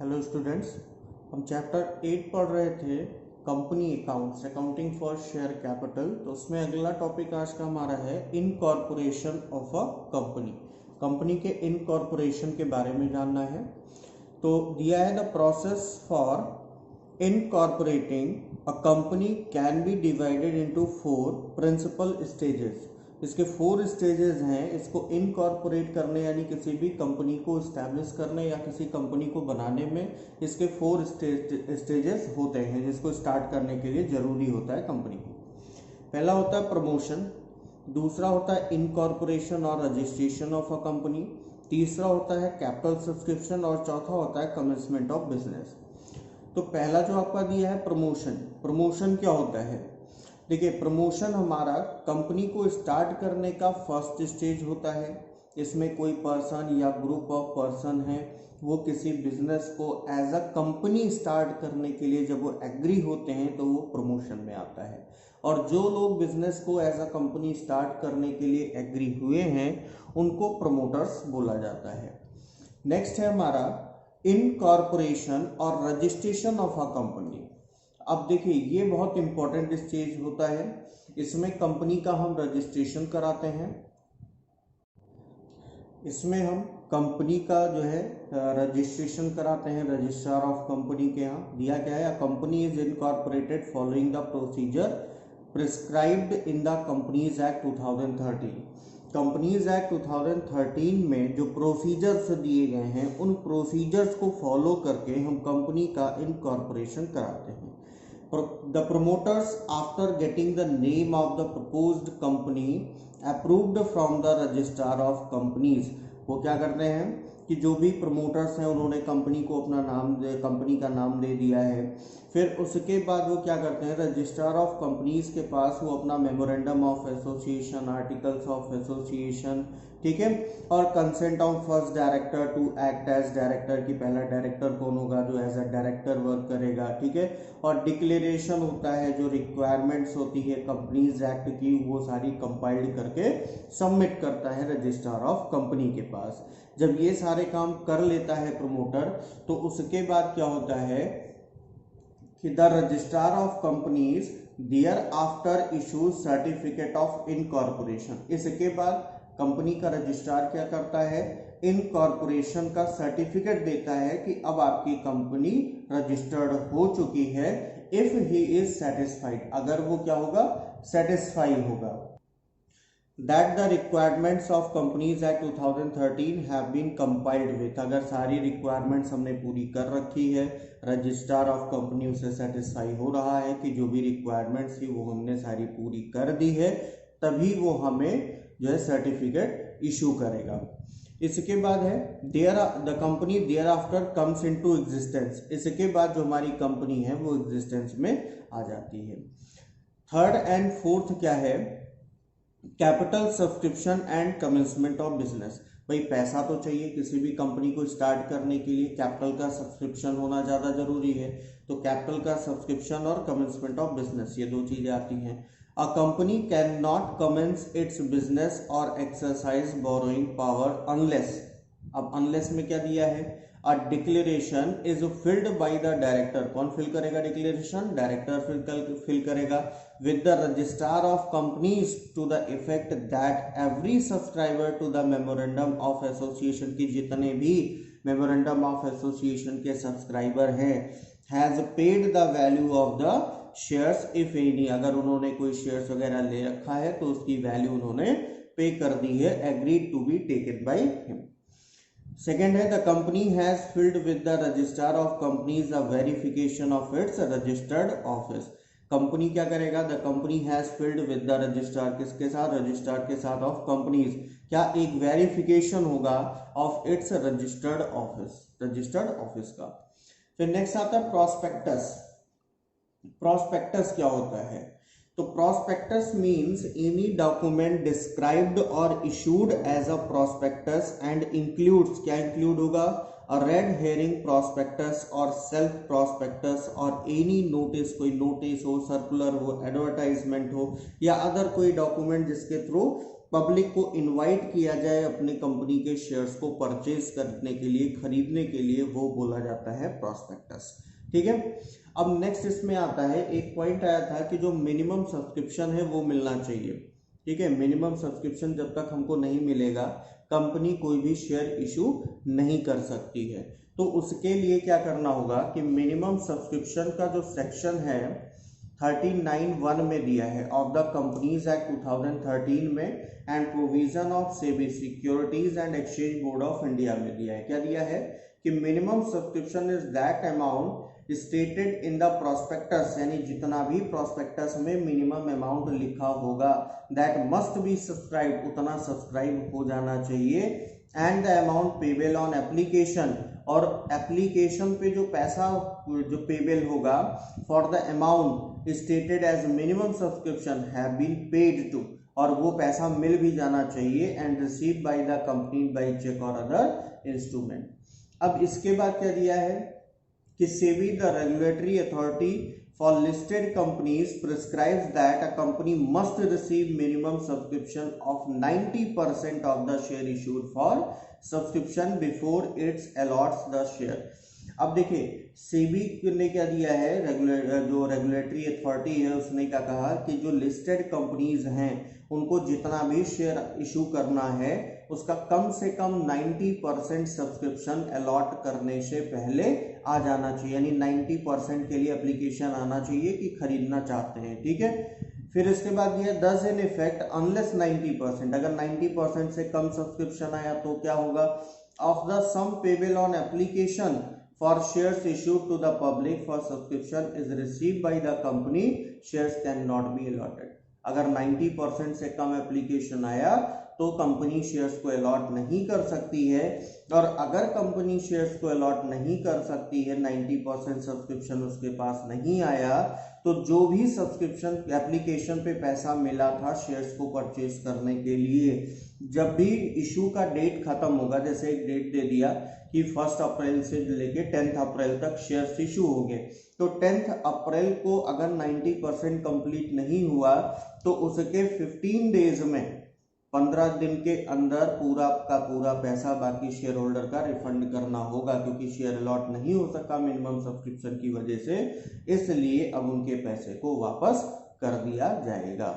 Hello students, हम chapter 8 पढ़ रहे थे company accounts, accounting for share capital. तो उसमें अगला टॉपिक आज का हमारा है incorporation of a company. Company के इनकॉर्पोरेशन के बारे में जानना है। तो दिया है the process for incorporating a company can be divided into 4 principal stages. इसके 4 स्टेजेस हैं। इसको इनकॉर्पोरेट करने यानी किसी भी कंपनी को इस्टेब्लिश करने या किसी कंपनी को बनाने में इसके 4 स्टेजेस होते हैं, जिसको स्टार्ट करने के लिए ज़रूरी होता है कंपनी को। पहला होता है प्रमोशन, दूसरा होता है इनकॉर्पोरेशन और रजिस्ट्रेशन ऑफ अ कंपनी, तीसरा होता है कैपिटल सब्सक्रिप्शन और चौथा होता है कमेंसमेंट ऑफ बिजनेस। तो पहला जो आपका दिया है प्रमोशन। प्रमोशन क्या होता है? देखिए, प्रमोशन हमारा कंपनी को स्टार्ट करने का फर्स्ट स्टेज होता है। इसमें कोई पर्सन या ग्रुप ऑफ पर्सन है, वो किसी बिजनेस को एज अ कंपनी स्टार्ट करने के लिए जब वो एग्री होते हैं तो वो प्रमोशन में आता है। और जो लोग बिजनेस को एज अ कंपनी स्टार्ट करने के लिए एग्री हुए हैं उनको प्रमोटर्स बोला जाता है। नेक्स्ट है हमारा इनकॉर्पोरेशन और रजिस्ट्रेशन ऑफ अ कंपनी। अब देखिए, ये बहुत इंपॉर्टेंट स्टेज होता है। इसमें कंपनी का हम रजिस्ट्रेशन कराते हैं। इसमें हम कंपनी का जो है रजिस्ट्रेशन कराते हैं रजिस्ट्रार ऑफ कंपनी के यहाँ। दिया गया है, company is incorporated following the procedure prescribed in the companies act 2013। Companies act 2013 में जो प्रोसीजर्स दिए गए हैं उन प्रोसीजर्स को फॉलो करके हम कंपनी का इनकॉर्पोरेशन कराते हैं। The promoters, after getting the name of the proposed company approved from the registrar of companies, वो क्या करते हैं कि जो भी प्रमोटर्स हैं उन्होंने कंपनी को अपना कंपनी का नाम दे दिया है। फिर उसके बाद वो क्या करते हैं, रजिस्ट्रार ऑफ कंपनीज के पास वो अपना memorandum of association, articles of association, ठीक है, और consent of first director to act as director, की पहला डायरेक्टर कौन होगा जो एज अ डायरेक्टर वर्क करेगा, ठीक है, और डिक्लेरेशन होता है, जो रिक्वायरमेंट्स होती है कंपनीज एक्ट की वो सारी कंपाइल्ड करके सबमिट करता है रजिस्ट्रार ऑफ कंपनी के पास। जब ये सारे काम कर लेता है प्रमोटर, तो उसके बाद क्या होता है कि the registrar of companies thereafter issues certificate of incorporation. इसके बाद कंपनी का रजिस्ट्रार क्या करता है, इनकॉर्पोरेशन का सर्टिफिकेट देता है कि अब आपकी कंपनी रजिस्टर्ड हो चुकी है। इफ ही इज सेटिस्फाइड, अगर वो क्या होगा, सेटिस्फाई होगा, that the requirements of companies act 2013 have been compiled with, अगर सारी रिक्वायरमेंट्स हमने पूरी कर रखी है, रजिस्ट्रार ऑफ कंपनी उसे सेटिस्फाई हो रहा है कि जो भी रिक्वायरमेंट्स थी वो हमने सारी पूरी कर दी है, तभी वो हमें जो है सर्टिफिकेट इशू करेगा। इसके बाद है the company thereafter comes into existence. इसके बाद जो हमारी कंपनी है वो एग्जिस्टेंस में आ जाती है। थर्ड एंड फोर्थ क्या है, capital subscription and commencement of business. भाई पैसा तो चाहिए किसी भी कंपनी को स्टार्ट करने के लिए, कैपिटल का सब्सक्रिप्शन होना ज़्यादा जरूरी है। तो कैपिटल का सब्सक्रिप्शन और कमेंसमेंट ऑफ बिजनेस, ये दो चीज़ें आती हैं। A company can not commence its business or exercise borrowing power unless, अब अनलेस में क्या दिया है, a declaration is filed by the director. कौन फिल करेगा डिक्लेरेशन? डायरेक्टर फिल करेगा with the registrar of companies to the effect that every subscriber to the memorandum of association, की जितने भी मेमोरेंडम ऑफ एसोसिएशन के सब्सक्राइबर हैं, has paid the value of the shares if any, अगर उन्होंने कोई shares वगैरह ले रखा है तो उसकी वैल्यू उन्होंने पे कर दी है, agreed to be taken by him. Second है the company has filed with the registrar of companies the verification of its registered office. Company क्या करेगा, the company has filed with the registrar, किसके साथ, रजिस्ट्रार के साथ of companies, क्या एक verification होगा ऑफ इट्स रजिस्टर्ड ऑफिस का। फिर नेक्स्ट आता है प्रोस्पेक्टस। प्रोस्पेक्टस क्या होता है, तो prospectus means any document described or issued as a prospectus and includes, क्या इंक्लूड होगा, a red herring prospectus or shelf prospectus or any notice, कोई नोटिस हो, सर्कुलर हो, एडवर्टाइजमेंट हो या अदर कोई डॉक्यूमेंट जिसके थ्रू पब्लिक को इनवाइट किया जाए अपनी कंपनी के शेयर्स को परचेज करने के लिए, खरीदने के लिए, वो बोला जाता है प्रॉस्पेक्टस। ठीक है। अब नेक्स्ट इसमें आता है, एक पॉइंट आया था कि जो मिनिमम सब्सक्रिप्शन है वो मिलना चाहिए। ठीक है, मिनिमम सब्सक्रिप्शन जब तक हमको नहीं मिलेगा कंपनी कोई भी शेयर इशू नहीं कर सकती है। तो उसके लिए क्या करना होगा कि मिनिमम सब्सक्रिप्शन का जो सेक्शन है 39(1) में दिया है ऑफ द कंपनीज एक्ट 2013 में and provision of SEBI securities and exchange board of India में दिया है। क्या दिया है कि minimum subscription is that amount stated in the prospectus, यानी जितना भी प्रोस्पेक्टस में मिनिमम अमाउंट लिखा होगा दैट मस्ट बी सब्सक्राइब, उतना सब्सक्राइब हो जाना चाहिए, and the amount payable on application, और एप्लीकेशन पे जो पैसा जो पेबल होगा for the amount stated as minimum subscription have been paid to, और वो पैसा मिल भी जाना चाहिए, and receive by the company by cheque or other instrument. अब इसके बाद क्या दिया है कि SEBI the regulatory authority for listed companies prescribes that a company must receive minimum subscription of 90% of the share issued for subscription before it allots the share। अब देखिए सेबी ने क्या दिया है, जो रेगुलेटरी अथॉरिटी है उसने क्या कहा कि जो लिस्टेड कंपनीज हैं उनको जितना भी शेयर इशू करना है उसका कम से कम 90% सब्सक्रिप्शन अलॉट करने से पहले आ जाना चाहिए, यानी 90% के लिए एप्लीकेशन आना चाहिए कि खरीदना चाहते हैं। ठीक है। फिर इसके बाद ये डज इन इफेक्ट अनलेस 90%, अगर 90% से कम सब्सक्रिप्शन आया तो क्या होगा, of the sum payable on application for shares issued to the public for subscription is received by the company, shares can not be allotted. अगर 90% से कम एप्लीकेशन आया तो कंपनी शेयर्स को अलॉट नहीं कर सकती है, और अगर कंपनी शेयर्स को अलॉट नहीं कर सकती है, 90% सब्सक्रिप्शन उसके पास नहीं आया, तो जो भी सब्सक्रिप्शन एप्लीकेशन पे पैसा मिला था शेयर्स को परचेज करने के लिए, जब भी इशू का डेट खत्म होगा, जैसे एक डेट दे दिया कि 1 अप्रैल से लेके 10 अप्रैल तक शेयर्स इशू हो गए, तो 10 अप्रैल को अगर 90% कंप्लीट नहीं हुआ तो उसके 15 डेज में 15 दिन के अंदर पूरा का पूरा पैसा बाकी शेयर होल्डर का रिफंड करना होगा, क्योंकि शेयर अलॉट नहीं हो सका मिनिमम सब्सक्रिप्शन की वजह से, इसलिए अब उनके पैसे को वापस कर दिया जाएगा।